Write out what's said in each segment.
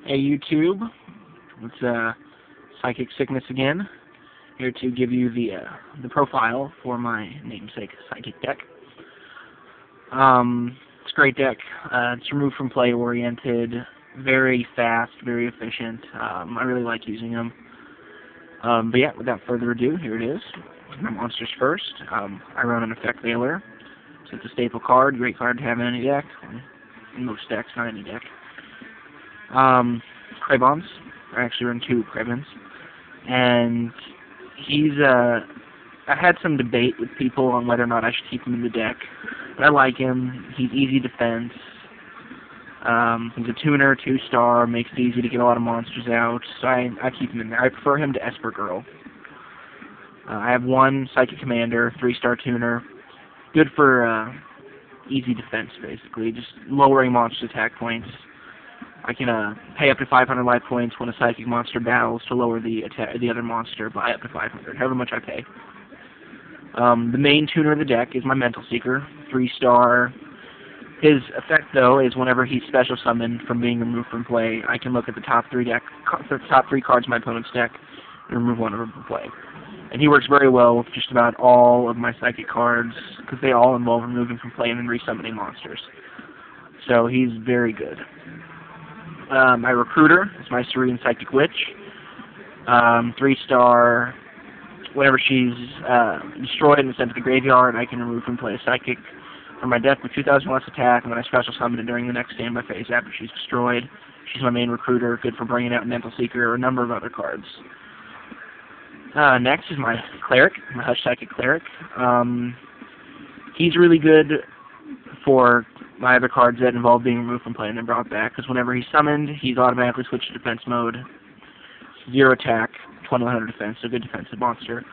Hey YouTube, it's Psychic Sickness again, here to give you the profile for my namesake Psychic deck. It's a great deck. It's remove from play oriented, very fast, very efficient. I really like using them. But yeah, without further ado, here it is. My monsters first. I run an Effect Veiler. So it's a staple card, great card to have in any deck, in most decks, not any deck. Kraybons. I actually run 2 Kraybons. And he's, I had some debate with people on whether or not I should keep him in the deck. But I like him. He's easy defense. He's a tuner, 2-star, makes it easy to get a lot of monsters out. So I keep him in there. I prefer him to Esper Girl. I have 1 Psychic Commander, 3-star tuner. Good for, easy defense, basically. Just lowering monster attack points. I can pay up to 500 life points when a psychic monster battles to lower the other monster by up to 500, however much I pay. The main tuner of the deck is my Mental Seeker, 3-star. His effect, though, is whenever he's special summoned from being removed from play, I can look at the top 3 cards of my opponent's deck and remove one of them from play. And he works very well with just about all of my psychic cards, because they all involve removing from play and then resummoning monsters. So he's very good. My Recruiter is my Serene Psychic Witch. 3-star. Whenever she's destroyed and sent to the graveyard, I can remove from play a Psychic from my deck with 2,000 less attack, and then I special summon it during the next standby phase after she's destroyed. She's my main Recruiter, good for bringing out Mental Seeker or a number of other cards. Next is my Cleric, my Hush Psychic Cleric. He's really good for my other cards that involve being removed from play and then brought back, because whenever he's summoned, he's automatically switched to defense mode. 0 attack, 2100 defense, so good defensive monster.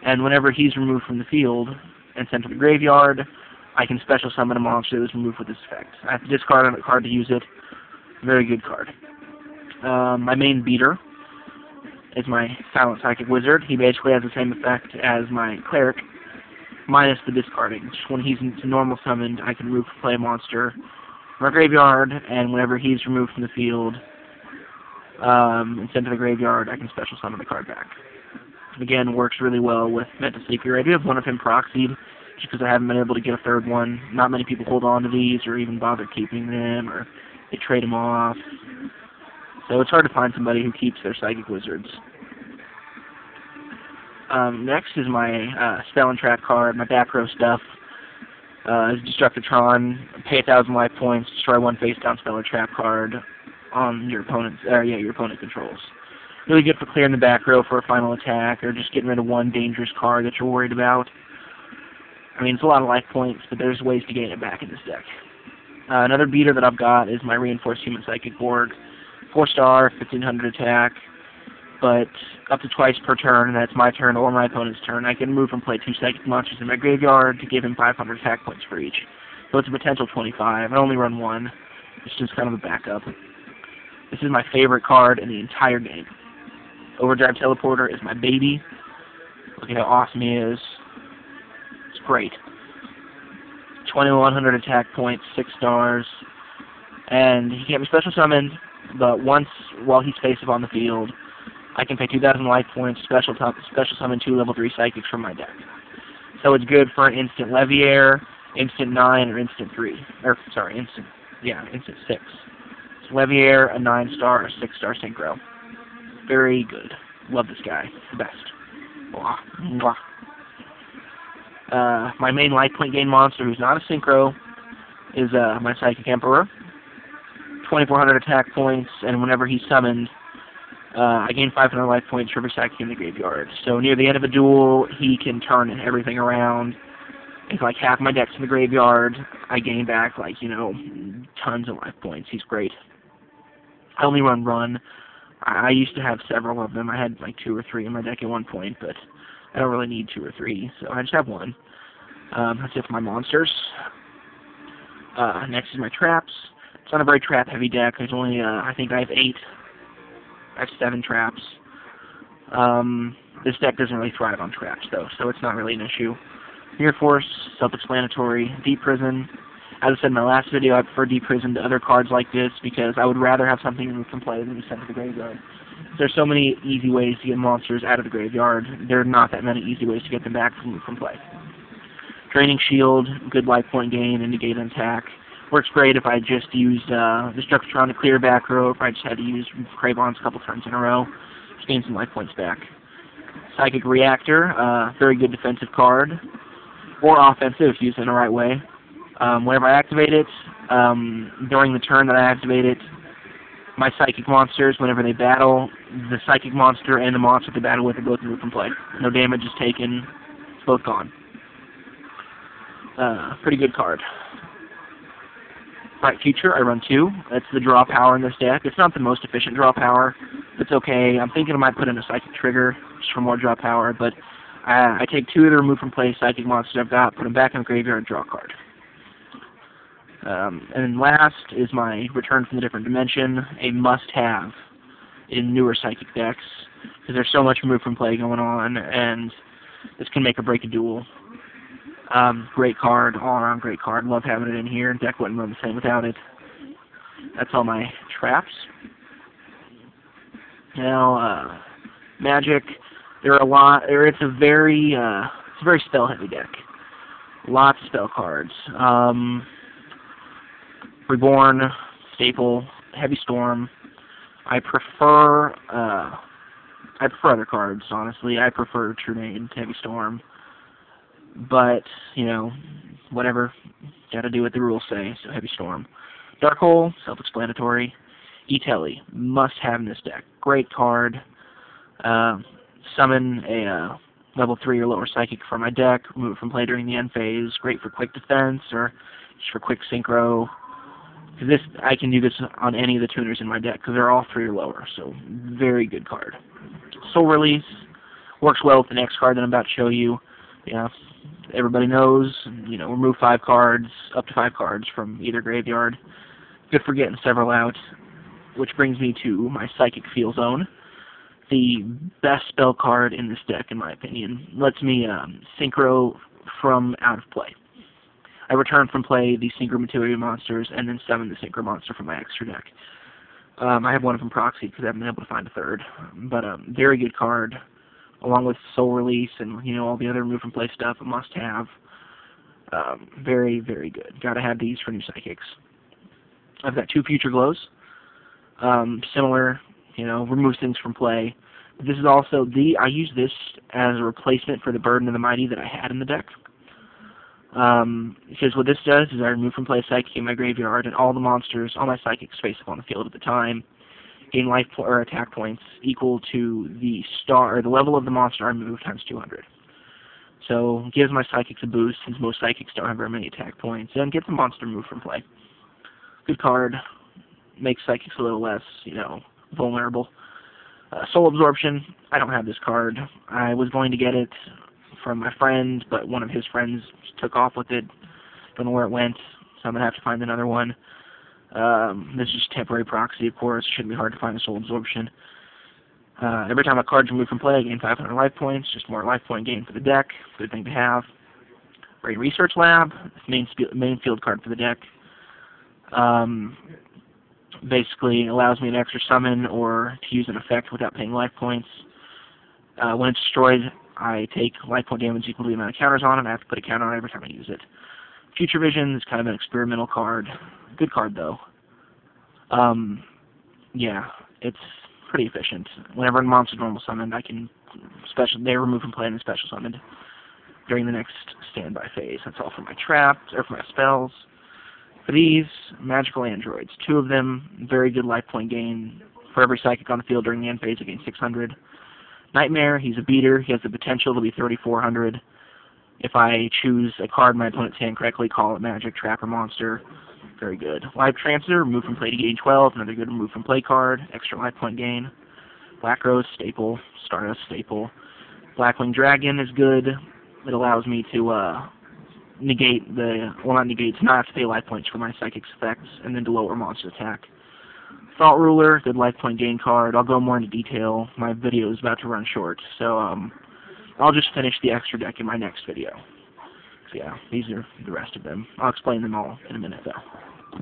And whenever he's removed from the field and sent to the graveyard, I can special summon a monster that was removed with this effect. I have to discard a card to use it. Very good card. My main Beater is my Silent Psychic Wizard. He basically has the same effect as my Cleric, minus the discarding. Just when he's normal summoned, I can remove play a monster from our graveyard, and whenever he's removed from the field and sent to the graveyard, I can special summon the card back. Again, works really well with Mental Seeker. I do have one of him proxied, just because I haven't been able to get a 3rd one. Not many people hold on to these, or even bother keeping them, or they trade them off. So it's hard to find somebody who keeps their Psychic Wizards. Next is my Spell and Trap card, my back row stuff. Is Destructotron. Pay 1,000 life points, destroy 1 face-down Spell or Trap card on your opponent's, your opponent controls. Really good for clearing the back row for a final attack, or just getting rid of 1 dangerous card that you're worried about. I mean, it's a lot of life points, but there's ways to gain it back in this deck. Another beater that I've got is my Reinforced Human Psychic Borg. 4-star, 1,500 attack, but up to twice per turn, and that's my turn or my opponent's turn. I can move and play 2 psychic monsters in my graveyard to give him 500 attack points for each. So it's a potential 25. I only run 1. It's just kind of a backup. This is my favorite card in the entire game. Overdrive Teleporter is my baby. Look at how awesome he is. It's great. 2,100 attack points, 6 stars, and he can't be special summoned, but once while he's face-up on the field, I can pay 2,000 life points, special summon 2 level 3 psychics from my deck. So it's good for an instant Leviair, instant 9, or instant 3. Instant 6. It's Leviair, a 9-star, or 6-star synchro. Very good. Love this guy. The best. Mwah. Mwah. My main life point gain monster, who's not a synchro, is my Psychic Emperor. 2,400 attack points, and whenever he's summoned, I gain 500 life points for every Psychic in the graveyard. So near the end of a duel, he can turn everything around. If like half my deck's in the graveyard, I gain back tons of life points. He's great. I only run. I used to have several of them. I had like 2 or 3 in my deck at one point, but I don't really need 2 or 3, so I just have 1. That's it for my monsters. Next is my traps. It's not a very trap-heavy deck. There's only, I think I have 8. I have 7 traps. This deck doesn't really thrive on traps, though, so it's not really an issue. Mirror Force, self-explanatory. Deep Prison, As I said in my last video, I prefer Deep Prison to other cards like this because I would rather have something removed from play than be sent to the graveyard. There's so many easy ways to get monsters out of the graveyard. There are not that many easy ways to get them back from play. Draining Shield, good life point gain, and negate an attack. Works great if I just used Destructron to clear back row, if I just had to use Cravons a couple turns in a row. Just gain some life points back. Psychic Reactor, very good defensive card. Or offensive if used in the right way. Whenever I activate it, during the turn that I activate it, my Psychic monsters, whenever they battle, the Psychic monster and the monster they battle with are both removed from play. No damage is taken, it's both gone. Pretty good card. Bright Future, I run 2. That's the draw power in this deck. It's not the most efficient draw power. It's okay. I'm thinking I might put in a Psychic Trigger just for more draw power, but I take 2 of the removed from play Psychic monsters I've got, put them back in the graveyard, and draw a card. And then last is my Return from the Different Dimension, a must-have in newer Psychic decks, because there's so much removed from play going on, and this can make or break a duel. Great card, all-around great card. Love having it in here. Deck wouldn't run the same without it. That's all my traps. Now, Magic. There are a lot. It's a very spell-heavy deck. Lots of spell cards. Reborn, Staple, Heavy Storm. I prefer other cards, honestly. I prefer Trunade, Heavy Storm. But, you know, whatever. Gotta do what the rules say, so Heavy Storm. Dark Hole, self-explanatory. E-Telly, must have in this deck. Great card. Summon a level 3 or lower Psychic from my deck, remove it from play during the end phase. Great for quick defense, or just for quick synchro. I can do this on any of the tuners in my deck, because they're all 3 or lower, so very good card. Soul Release, works well with the next card that I'm about to show you. Yeah, everybody knows, you know, remove 5 cards, up to 5 cards from either graveyard. Good for getting several out, which brings me to my Psychic Feel Zone. The best spell card in this deck, in my opinion. Lets me synchro from out of play. I return from play the Synchro Materia monsters, and then summon the Synchro monster from my extra deck. I have one of them proxy because I haven't been able to find a third. But very good card, along with Soul Release and, you know, all the other remove from play stuff, a must-have. Very, very good. Gotta have these for new Psychics. I've got 2 Future Glows. Similar, you know, removes things from play. This is also I use this as a replacement for the Burden of the Mighty that I had in the deck. Because what this does is I remove from play a Psychic in my graveyard, and all my Psychics face up on the field at the time gain life or attack points equal to the level of the monster I removed times 200. So it gives my Psychics a boost, since most Psychics don't have very many attack points, and gets the monster removed from play. Good card. Makes Psychics a little less, you know, vulnerable. Soul Absorption. I don't have this card. I was going to get it from my friend, but one of his friends took off with it. Don't know where it went, so I'm going to have to find another one. This is just temporary proxy, of course. Shouldn't be hard to find a Soul Absorption. Every time a card's removed from play, I gain 500 life points. Just more life point gain for the deck. Good thing to have. Great Research Lab. Main field card for the deck. Basically, it allows me an extra summon or to use an effect without paying life points. When it's destroyed, I take life point damage equal to the amount of counters on it, and I have to put a counter on it every time I use it. Future Vision is kind of an experimental card. Good card, though. Yeah, it's pretty efficient. Whenever a monster's normal summoned, they're removed from play and then special summoned during the next standby phase. That's all for my traps, or for my spells. For these, Magical Androids. 2 of them, very good life point gain. For every Psychic on the field during the end phase, I gain 600. Nightmare, he's a beater. He has the potential to be 3,400. If I choose a card in my opponent's hand correctly, call it Magic, Trap, or Monster. Very good. Live Transitor, remove from play to gain 12. Another good remove from play card. Extra life point gain. Black Rose, staple. Stardust, staple. Blackwing Dragon is good. It allows me to negate to not have to pay life points for my Psychic's effects, and then to lower monster attack. Thought Ruler, good life point gain card. I'll go more into detail. My video is about to run short, so I'll just finish the extra deck in my next video. So yeah, these are the rest of them. I'll explain them all in a minute though.